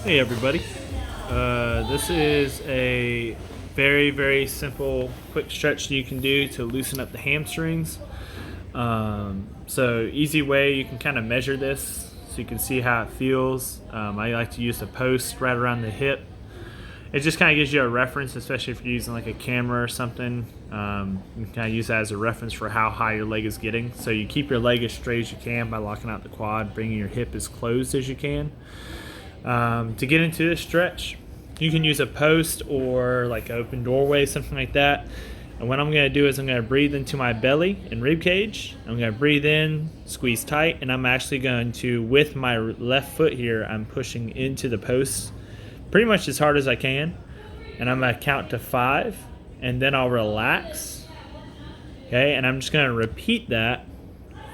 Hey everybody, this is a very simple quick stretch you can do to loosen up the hamstrings. So easy way you can kind of measure this so you can see how it feels. I like to use a post right around the hip. It just kind of gives you a reference, especially if you're using like a camera or something. You can kind of use that as a reference for how high your leg is getting. So you keep your leg as straight as you can by locking out the quad, bringing your hip as closed as you can. To get into this stretch, you can use a post or like an open doorway, something like that. And what I'm going to do is I'm going to breathe into my belly and rib cage. I'm going to breathe in, squeeze tight, and I'm actually going to, with my left foot here, I'm pushing into the post pretty much as hard as I can. And I'm going to count to 5, and then I'll relax. Okay, and I'm just going to repeat that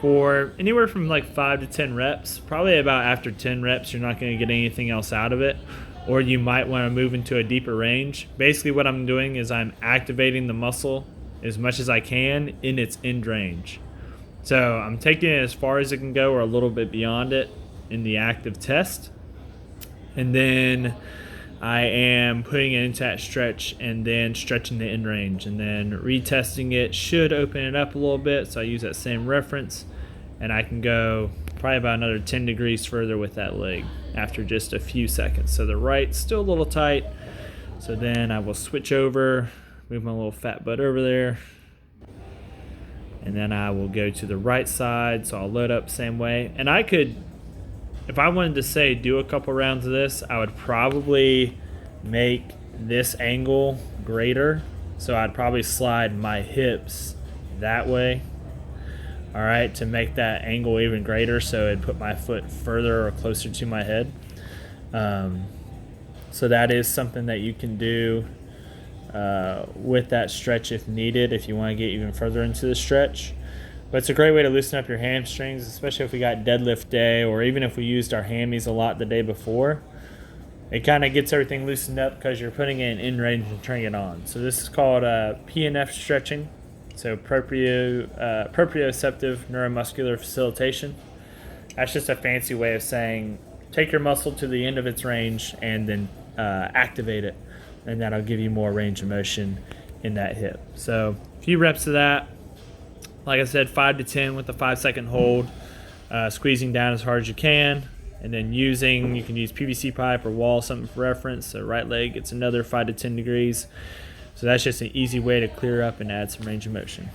for anywhere from like 5 to 10 reps. Probably about after 10 reps, you're not going to get anything else out of it, or you might want to move into a deeper range. Basically what I'm doing is I'm activating the muscle as much as I can in its end range. So I'm taking it as far as it can go or a little bit beyond it in the active test. And then I am putting it into that stretch and then stretching the end range, and then retesting it should open it up a little bit. So I use that same reference, and I can go probably about another 10 degrees further with that leg after just a few seconds. So the right's still a little tight. So then I will switch over, move my little fat butt over there, and then I will go to the right side. So I'll load up same way. And I could, if I wanted to say do a couple rounds of this, I would probably make this angle greater. So I'd probably slide my hips that way, all right, to make that angle even greater, so it'd put my foot further or closer to my head. So that is something that you can do with that stretch if needed, if you want to get even further into the stretch. But it's a great way to loosen up your hamstrings, especially if we got deadlift day, or even if we used our hammies a lot the day before. It kind of gets everything loosened up because you're putting it in range and turning it on. So this is called PNF stretching, so proprioceptive neuromuscular facilitation. That's just a fancy way of saying take your muscle to the end of its range and then activate it, and that'll give you more range of motion in that hip. So a few reps of that. Like I said, 5 to 10 with a 5-second hold, squeezing down as hard as you can, and then you can use PVC pipe or wall, something for reference. So right leg gets another 5 to 10 degrees. So that's just an easy way to clear up and add some range of motion.